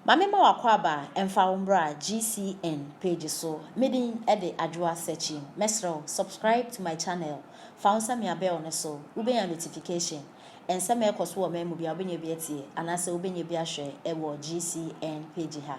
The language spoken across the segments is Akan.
Mame ma wakwaba emfa umbra GCN page so medin ede adwa searching mesro subscribe to my channel found some ya bell ne so ube ya notification and some e koso wo memu bia obenye bi etie anase obenye bi ahwe e wo GCN page ha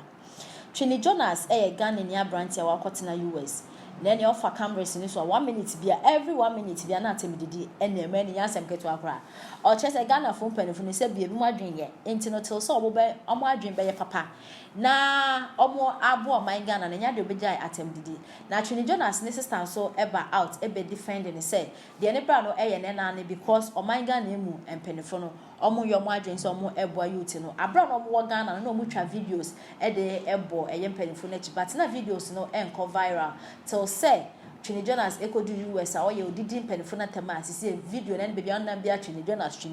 Twini Jonas Ghana ni abranti a wakotena US then you offer cameras in so 1 minute bia every 1 minute bia na atemdidi ene ema ni yansem keto akra o chese Ghana phone penifo se bia bi mu adwen ye enti no till so obo adwen be ye papa na omo abo o man Ghana na nya de obejai atemdidi na Twini Jonas ne sister so eba out ebe defending ne say de ne bra no eye ne na because o man Ghana emu empenifo no omo yo mo adwen so omo ebo youth no abra no omo Ghana no omo twa videos e de ebo eye empenifo na chi but na videos no enko viral till say Twini Jonas ekodu US a oye odidi mpenifo na tema asisi video na baby on nam bia Twini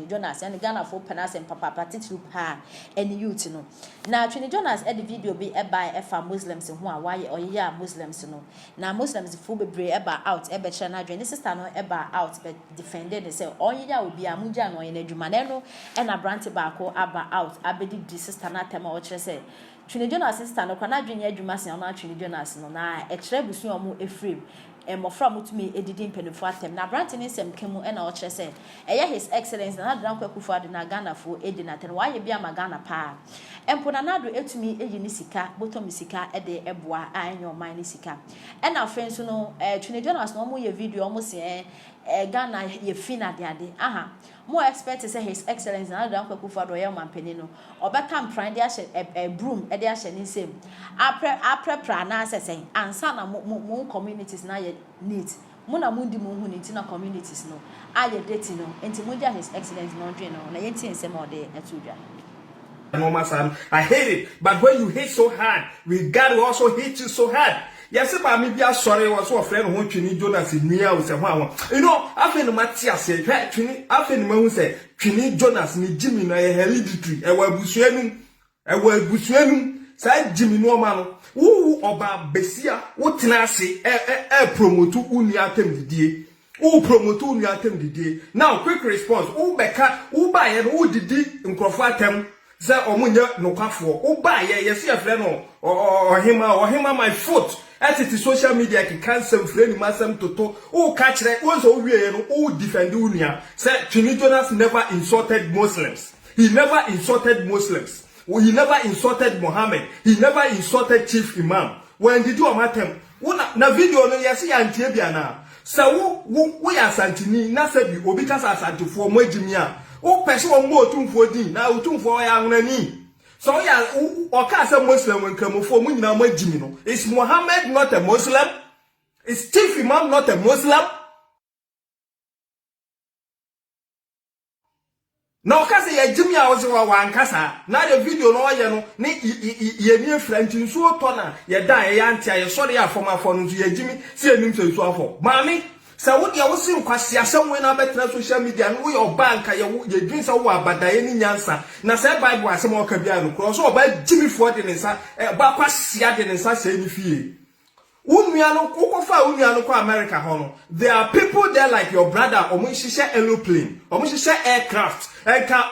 Jonas and Ghana for penas and papa titru pa any youth no na Twini Jonas e the video be e by efa Muslims ho a why oye ya Muslims no na Muslims fu bebre eba out e be kire na adwen sister no eba out be defended say oye ya obi amuja no oye na adwuma no e na brand ba ko aba out abedi di sister na tema o kire say Twini Jonas sister no kana adwen ya adwuma se na Twini Jonas no na e kire busu omo efrem mofra mutumi edidi mpenifo atem na branti ne sem kemu e na o kire se eye his excellence na Nana Akufo-Addo na Ghana fo edi na ten wa ye bia ma Ghana pa empo na nado etumi eyi ni sika botom sika e de eboa anyo man ni sika e na friends no Twini Jonas no mo ye video mo se Ghana ye fina de ade aha mo expect say his excellence na Nana Akufo-Addo ye mampeni no obeka mpran de a broom e de ahye ni sem aprepra na asesen ansa na mo communities na ye neat muna mundi mu hu nti na communities no aye date no enti munja his excellence no dwe no na yenti nsem ode etudwa no masan I hate it but when you hate so hard we got to also hate you so hard yes ba me bia sorry was so friend ho Twini Jonas nua o se ho awon you know afi no matia se Twini afi no mahu se Twini Jonas ni Jimmy na ye hereditary e wa busuanum sa Jimmy no ma no wo oba besia wo tena ase promote unu atemdidie wo promote unu atemdidie now quick response wo beka wo ba ye no wo didi nkrofo atem ze omunye nokwafo wo ba ye yesi afre no ohima my foot at the social media ki cancel friend masam toto wo ka kire wo so wie no wo defend unia say Twini Jonas never insulted Muslims. He never insulted Muslims. He never insulted Muhammad. He never insulted Chief Imam. When did you amatem? Na video no yesi antie bia na. So wo ya santini na sabi obi kasa asantifo mo agimia. Wo pese wo mo otumfo din na otumfo ya anani. So ya o ka say Muslim nkramofo mo nyina mo agimi no. Is Muhammad not a Muslim? Is Chief Imam not a Muslim? Na okase ya jimi a wo wa ankasa na the video no ye no ni ye ni French nso to na ye da ye antia ye sori afomafo no ya jimi se enim se nso afo mami sa wo dia wo sin kwase asem we na betra social media no ye obanka ye dwin sa wo abadaye ni nyansa na se Bible asem o ka bia no kro so oba jimi fo de nsa ba kwasia de nsa se ni fie Unuano kokofa unuano ko America hono. There are people there like your brother omo hihye aeroplane, omo hihye aircraft. Enka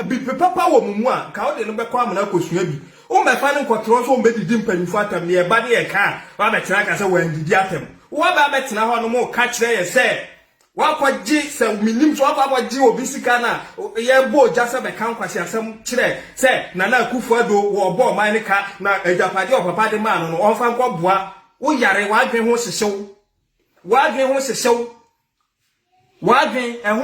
bi papa wo mumu a ka wo de no be kwa amana kosua bi. O me fa ne nkotro so o be didi mpanifo atam ne e ba de e ka wa betena ka se wan didi atam. Wo ba betena ho no mo ka kire ye se wa kwaji se minim so wa kwaji obi sika na ye bo jase be kan kwase asem kire se Nana Akufo-Addo wo bo man ne ka na ejapade o papa de man no on fa nkwa boa wo yare wadwen ho hyehyw wadwen ho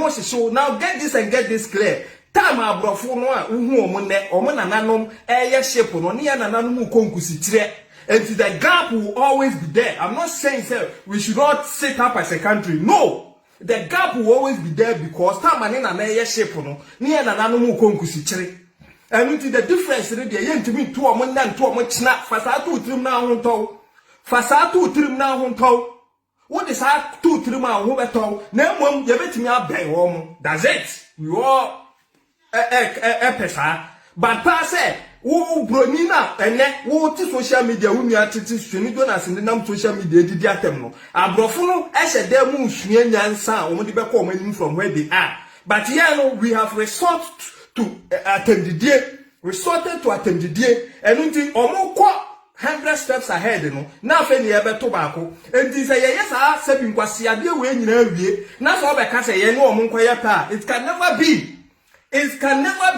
hyehyw now get this clear time abrofo no a uhu omo nananom eye shape no ne nananom konkusi tire and the gap will always be there. I'm not saying sir we should not sit up as a country, no, the gap will always be there because time ane na eye shape no ne nananom konkusi tire and the difference dey there yentimi to omo na nto omo kina fasa to utrim na ho ntow fasa to utrim na ho ntow what is that to utrim a ho beto na mom ye betimi aben wo mo that's it we all pesa but pass wo broni na ene wo ti social media wo nua titi Twini Jonas ni nam social media didi atem no abrofo no ehye da mu nsua nyansa wo de be ko omanim from where they are but here no we have resort to attendidie resorted to attemdidie enu nti omo kwa 100 steps ahead no na afa ni ebe to baako enti se ye sa sabi nkwase ade we nyina awie na so obeka se ye ne omo nkoye pa it can never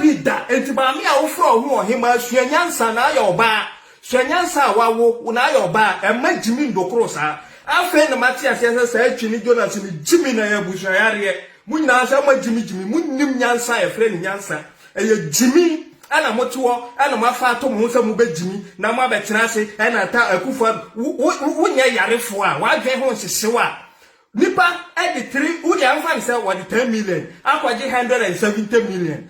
be that enti ba me a wo fro ho ohima suanyansa na ayo ba suanyansa wawo na ayo ba ema jimi ndokoro sa afa na matias se sa atwini Jonas ni jimi na ya busu yare munyina sa ma jimi munnim nyansa e fre ni nyansa eye jimi ana motuo ana mafa ato mo nsa mu begimi na mo abetena ase ana ta akufa wunya yarefo a wadwe ho hyehewa nipa edi 3 wudi amfa nse wadi 10 million akwaje 170 million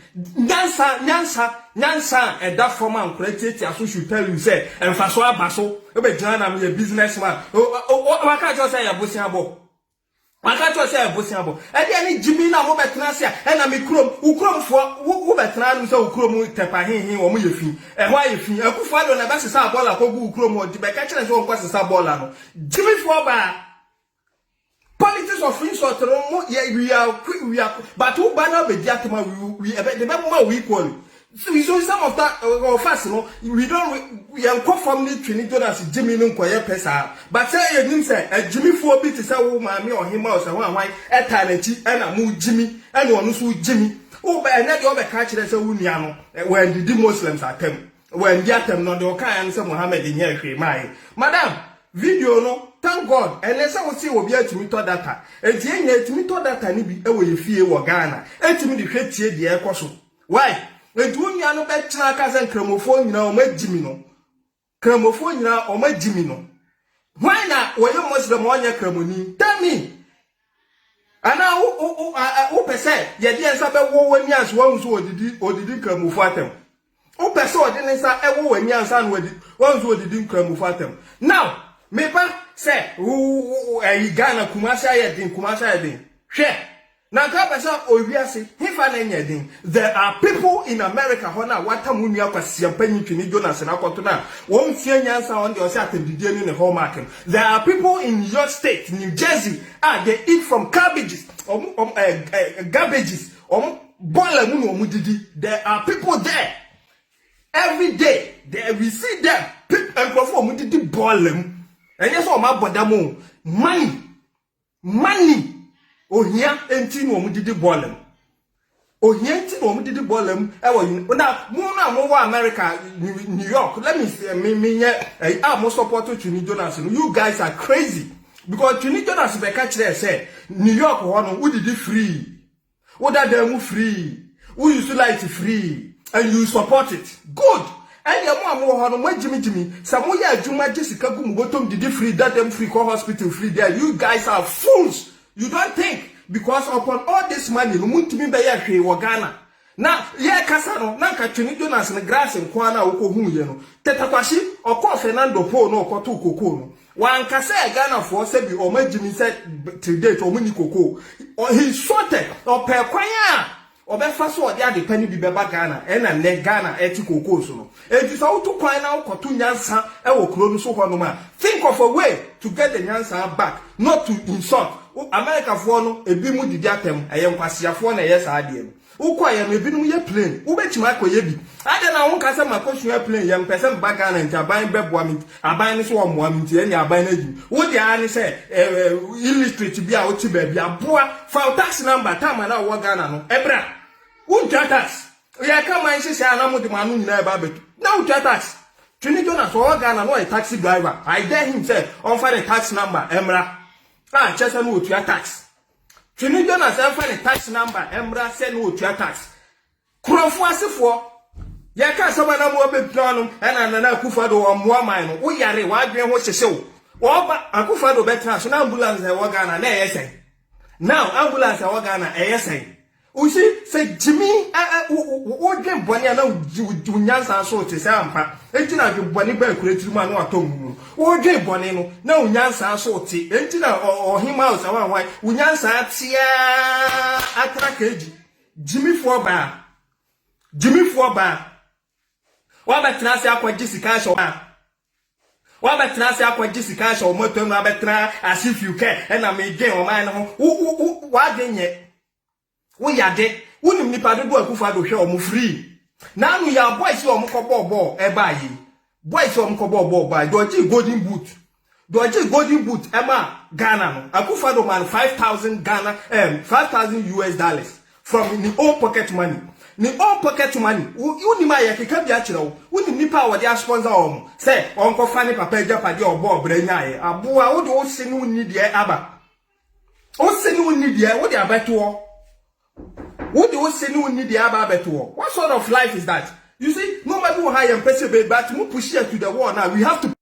nyansa eda forma nkuretieti aso should tell you say emfa so abaso e be gina na me businessman waka jo say ya bosi abo Maka to say abosiabo. E dey ni jimi na mo betena se e na me krom, ukromfo wo betena no say ukrom tepa hinhin wo mo yefi. E ho ayefi. Akufo do na be sesa bola kogu ukrom o di be ka kire say wo kwasesa bola no. Jimi fo ba. Politics of insult no we are but who banner be diatema we the be we equally. So some of that of us, you know, we are conformly training Jonas Jimmy Nunquaya Pesa. But say you say a Jimmy 4 bit is a woman or him or one white at Tanechi and a moo Jimmy and one who Jimmy. Oh, but another over catch as a Uniano when the Muslims are them. When Yatem not the kind of Mohammed in here, my Madam, video no, thank God, and let's see what we are to meet data. And the to meet data need be away fear or Ghana. And to me the hate here the air coso. Why? When you no better cousin Cramophone, o ma Jimino. Cramophone, o ma Jimino. Why not? When you must the money Cramoni? Tell me. And now, who per se, yet yes, I bet 1 year once or did Cramofatem. Who per se didn't say ever 1 year son with once or did Cramofatem. Now, Mepa say, who a Ghana Kumasa yet Kumasa yet. Share. Now, there are people in America who are watamunia kwa siampeni chini Jonas na kotuna. Won't see nyansa on the osate in the home market. There are people in your state, New Jersey, they eat from garbages, garbages, there are people there. Every day, we see them, and perform mudidi boilem. And yes, all my bodamo, money. Ohia enti no omudidi bolem. Ohia enti no omudidi bolem e na mo wa America New York. Let me say I most support Trini Jonas. You guys are crazy because Trini Jonas be catch there say New York one who did it free. Who that them free. Who used to like it free and you support it. Good. And your mom Jimmy. Samoya Juma Jessica Gum bottom did it free that them free call hospital free there. You guys are fools. You don't think because upon all this money, you want to be by Ghana. Now, yeah, Casano, Nanka Trini Jonas and grass and Kwana Okohuyeno, Tetakwashi, or call Fernando Po no Kotu Kokono. One Kasa Ghana for Sebi or Jimmy said to date or Mini Coco, or he sorted or per Quaya. Or be first word ya depend be beba Ghana and ne Ghana etiko koso. It is how to find out kotu nyansa e wo kro no so ho no ma. Think of a way to get the nyansa back, not to insult. America for no ebi mu didi atem eye nkwasiafo na eye saa de no. Ukwa ye no ebi no ye plane. Ubetima akoye bi. Ade na won kasa makosua plane ye mpese mba Ghana nti aban beboa mi. Aban ne so wo moa mi nti enya aban na gi. Wo de ani se illustrate bi a wo ti ba bi aboa fa tax number time na wo Ghana no. Ebra tax. Ya kama isi se anamu di manu nyina eba betu. Na tax. Trini Jonas o Ghana no a taxi driver. I dare him say on for the tax number emra. Ah, chesa no utua tax. Trini Jonas on for the tax number emra say no utua tax. Kurofo asefo. Ya ka saba na mo be planu na na Akufo-Addo o moa man no. Wo yare wa adwen ho hyehyew. Wo ba Akufo-Addo betra so na ambulance e wo Ghana na eyesen. Now ambulance e wo Ghana eyesen. Usi say Jimmy o dwen boni na unyansa so te say ampa enti na dwen boni ba kuretiri ma na atom o dwen boni no na unyansa so te enti na ohima house awan unyansa tia atrakeji Jimmy for ba wa betra se akwaji sika sho wa betra se akwaji sika sho moto na betra as if you care na me gen o man no wa denye wo yade wonim nipa dodo Akufo-Addo hwe o mu free Now we are boys who are ball ebayi. Boys who are ball by Doji golden boot. Doji golden boot Emma Ghana. Akufado man 5,000 Ghana $5,000 US from the own pocket money. Ni own pocket money. You ma ya kika bi achiro. Uni nipa wo dia sponsor om. Say onko fani papa japade obo branya ye. Aboa wo de wo se no ni de aba. O se no ni de wo de abeto. What do you say? No need the What sort of life is that? You see, nobody will hire and pay, but we push here to the wall now. We have to